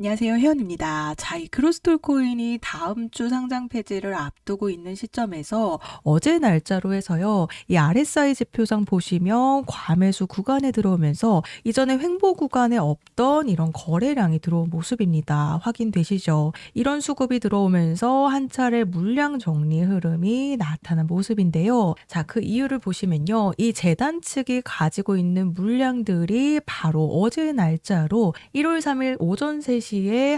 안녕하세요. 혜연입니다. 자, 이 그로스톨 코인이 다음 주 상장 폐지를 앞두고 있는 시점에서 어제 날짜로 해서요. 이 RSI 지표상 보시면 과매수 구간에 들어오면서 이전에 횡보 구간에 없던 이런 거래량이 들어온 모습입니다. 확인되시죠? 이런 수급이 들어오면서 한 차례 물량 정리 흐름이 나타난 모습인데요. 자, 그 이유를 보시면요. 이 재단 측이 가지고 있는 물량들이 바로 어제 날짜로 1월 3일 오전 3시에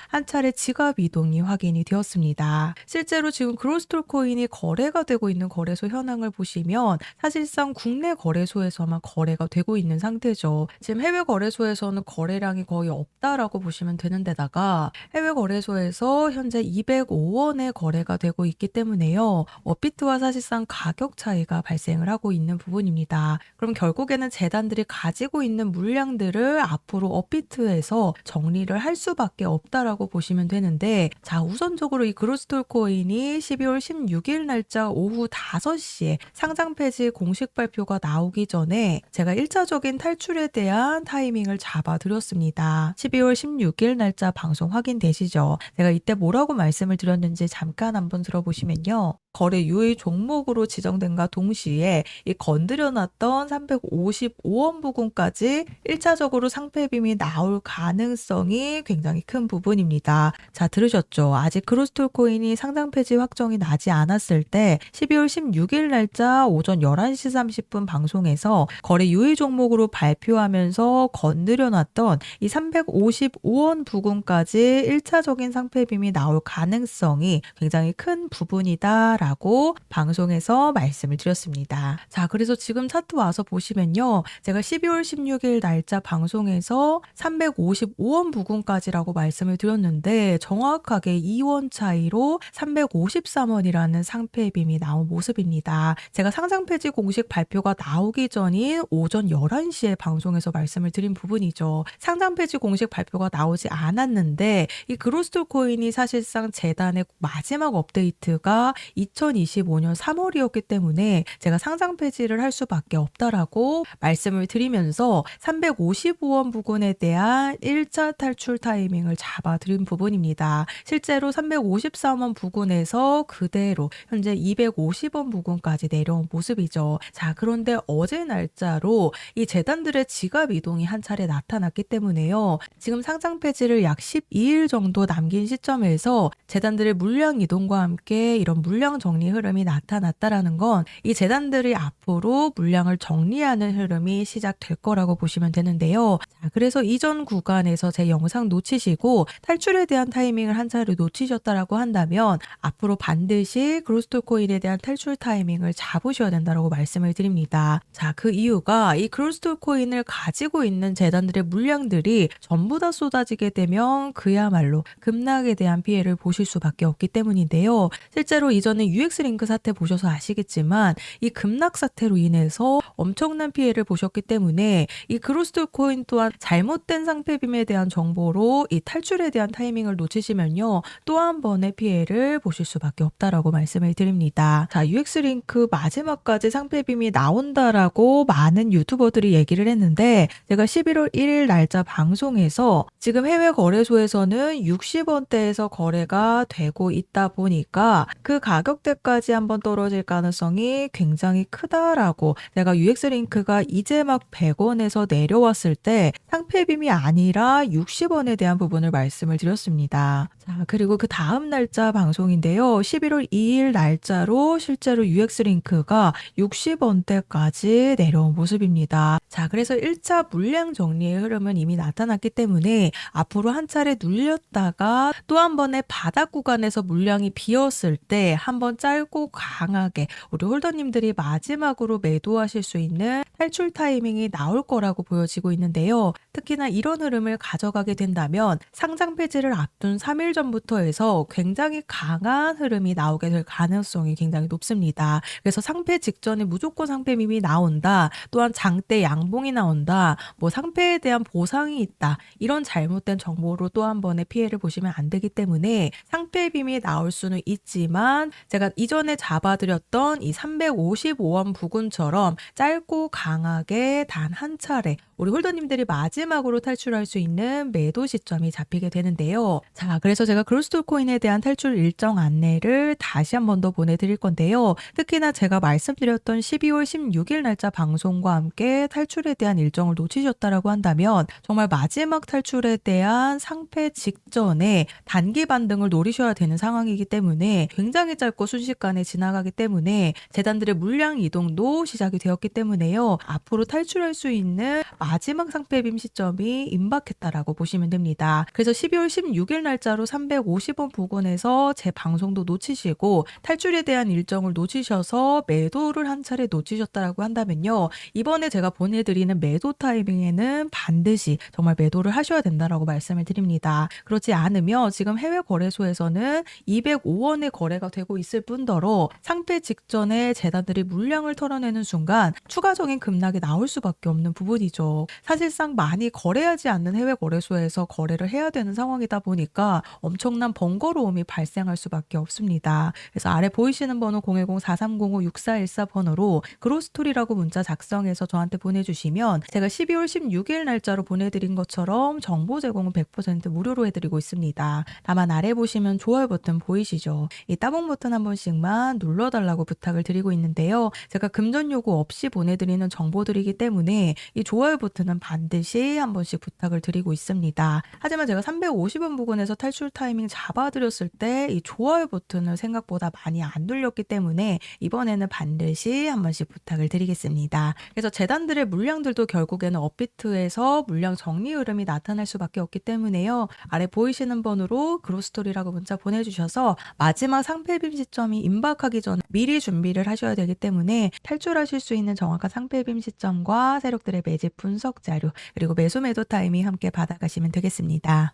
한 차례 지갑 이동이 확인이 되었습니다. 실제로 지금 그로스톨 코인이 거래가 되고 있는 거래소 현황을 보시면 사실상 국내 거래소에서만 거래가 되고 있는 상태죠. 지금 해외 거래소에서는 거래량이 거의 없다라고 보시면 되는 데다가 해외 거래소에서 현재 205원에 거래가 되고 있기 때문에요. 업비트와 사실상 가격 차이가 발생을 하고 있는 부분입니다. 그럼 결국에는 재단들이 가지고 있는 물량들을 앞으로 업비트에서 정리를 할 수밖에 없다라고 보시면 되는데, 자, 우선적으로 이 그로스톨 코인이 12월 16일 날짜 오후 5시에 상장 폐지 공식 발표가 나오기 전에 제가 1차적인 탈출에 대한 타이밍을 잡아드렸습니다. 12월 16일 날짜 방송 확인되시죠? 제가 이때 뭐라고 말씀을 드렸는지 잠깐 한번 들어보시면요. 거래 유의 종목으로 지정된과 동시에 이 건드려놨던 355원 부근까지 1차적으로 상패빔이 나올 가능성이 굉장히 큰 부분입니다. 자, 들으셨죠? 아직 그로스톨 코인이 상장 폐지 확정이 나지 않았을 때 12월 16일 날짜 오전 11시 30분 방송에서 거래 유의 종목으로 발표하면서 건드려놨던 이 355원 부근까지 1차적인 상패빔이 나올 가능성이 굉장히 큰 부분이다 라고 방송에서 말씀을 드렸습니다. 자, 그래서 지금 차트 와서 보시면요. 제가 12월 16일 날짜 방송에서 355원 부근까지라고 말씀을 드렸는데 정확하게 2원 차이로 353원이라는 상패빔이 나온 모습입니다. 제가 상장 폐지 공식 발표가 나오기 전인 오전 11시에 방송에서 말씀을 드린 부분이죠. 상장 폐지 공식 발표가 나오지 않았는데 이 그로스톨 코인이 사실상 재단의 마지막 업데이트가 2025년 3월이었기 때문에 제가 상장 폐지를 할 수밖에 없다라고 말씀을 드리면서 355원 부근에 대한 1차 탈출 타이밍을 잡아드린 부분입니다. 실제로 353원 부근에서 그대로 현재 250원 부근까지 내려온 모습이죠. 자, 그런데 어제 날짜로 이 재단들의 지갑 이동이 한 차례 나타났기 때문에요. 지금 상장 폐지를 약 12일 정도 남긴 시점에서 재단들의 물량 이동과 함께 이런 물량 정리 흐름이 나타났다라는 건 이 재단들이 앞으로 물량을 정리하는 흐름이 시작될 거라고 보시면 되는데요. 자, 그래서 이전 구간에서 제 영상 놓치시고 탈출에 대한 타이밍을 한 차례 놓치셨다라고 한다면 앞으로 반드시 그로스톨 코인에 대한 탈출 타이밍을 잡으셔야 된다라고 말씀을 드립니다. 자, 그 이유가 이 그로스톨 코인을 가지고 있는 재단들의 물량들이 전부 다 쏟아지게 되면 그야말로 급락에 대한 피해를 보실 수밖에 없기 때문인데요. 실제로 이전에 UX링크 사태 보셔서 아시겠지만 이 급락 사태로 인해서 엄청난 피해를 보셨기 때문에 이 그로스톨 코인 또한 잘못된 상패빔에 대한 정보로 이 탈출에 대한 타이밍을 놓치시면요. 또 한 번의 피해를 보실 수밖에 없다라고 말씀을 드립니다. 자, UX링크 마지막까지 상패빔이 나온다라고 많은 유튜버들이 얘기를 했는데 제가 11월 1일 날짜 방송에서 지금 해외 거래소에서는 60원대에서 거래가 되고 있다 보니까 그 가격대까지 한번 떨어질 가능성이 굉장히 크다라고 제가 UX링크가 이제 막 100원에서 내려왔을 때 상패빔이 아니라 60원에 대한 부분을 말씀을 드렸습니다. 자, 그리고 그 다음 날짜 방송인데요. 11월 2일 날짜로 실제로 UX링크가 60원대까지 내려온 모습입니다. 자, 그래서 1차 물량 정리의 흐름은 이미 나타났기 때문에 앞으로 한 차례 눌렸다가 또 한 번의 바닥 구간에서 물량이 비었을 때 한번 짧고 강하게 우리 홀더님들이 마지막으로 매도하실 수 있는 탈출 타이밍이 나올 거라고 보여지고 있는데요. 특히나 이런 흐름을 가져가게 된다면 상장 폐지를 앞둔 3일 전부터 해서 굉장히 강한 흐름이 나오게 될 가능성이 굉장히 높습니다. 그래서 상패 직전에 무조건 상패빔이 나온다. 또한 장대 양봉이 나온다. 뭐 상패에 대한 보상이 있다. 이런 잘못된 정보로 또 한 번의 피해를 보시면 안 되기 때문에 상패빔이 나올 수는 있지만 제가 이전에 잡아드렸던 이 355원 부근처럼 짧고 강하게 단 한 차례 우리 홀더님들이 마지막으로 탈출할 수 있는 매도 시점이 잡히게 되는데요. 자, 그래서 제가 그로스톨 코인에 대한 탈출 일정 안내를 다시 한 번 더 보내드릴 건데요. 특히나 제가 말씀드렸던 12월 16일 날짜 방송과 함께 탈출에 대한 일정을 놓치셨다라고 한다면 정말 마지막 탈출에 대한 상패 직전에 단기 반등을 노리셔야 되는 상황이기 때문에 굉장히 짧고 순식간에 지나가기 때문에 재단들의 물량 이동도 시작이 되었기 때문에요. 앞으로 탈출할 수 있는 마지막 상패빔 시점이 임박했다라고 보시면 됩니다. 그래서 12월 16일 날짜로 350원 부근에서 제 방송도 놓치시고 탈출에 대한 일정을 놓치셔서 매도를 한 차례 놓치셨다라고 한다면요. 이번에 제가 보내드리는 매도 타이밍에는 반드시 정말 매도를 하셔야 된다라고 말씀을 드립니다. 그렇지 않으면 지금 해외 거래소에서는 205원의 거래가 되고 있을 뿐더러 상패 직전에 재단들이 물량을 털어내는 순간 추가적인 급락이 나올 수밖에 없는 부분이죠. 사실상 많이 거래하지 않는 해외 거래소에서 거래를 해야 되는 상황이다 보니까 엄청난 번거로움이 발생할 수밖에 없습니다. 그래서 아래 보이시는 번호 010-4305-6414 번호로 그로스토리라고 문자 작성해서 저한테 보내주시면 제가 12월 16일 날짜로 보내드린 것처럼 정보 제공은 100% 무료로 해드리고 있습니다. 다만 아래 보시면 좋아요 버튼 보이시죠? 이 따봉 버튼 한 번씩만 눌러달라고 부탁을 드리고 있는데요. 제가 금전 요구 없이 보내드리는 정보들이기 때문에 이 좋아요 버튼은 반드시 한 번씩 부탁을 드리고 있습니다. 하지만 제가 350원 부근에서 탈출 타이밍 잡아드렸을 때 이 좋아요 버튼을 생각보다 많이 안 눌렸기 때문에 이번에는 반드시 한 번씩 부탁을 드리겠습니다. 그래서 재단들의 물량들도 결국에는 업비트에서 물량 정리 흐름이 나타날 수밖에 없기 때문에요. 아래 보이시는 번호로 그로스토리라고 문자 보내주셔서 마지막 상패빔 시점이 임박하기 전에 미리 준비를 하셔야 되기 때문에 탈출하실 수 있는 정확한 상패빔 시점과 세력들의 매집 분석 자료 그리고 매수 매도 타이밍 함께 받아가시면 되겠습니다.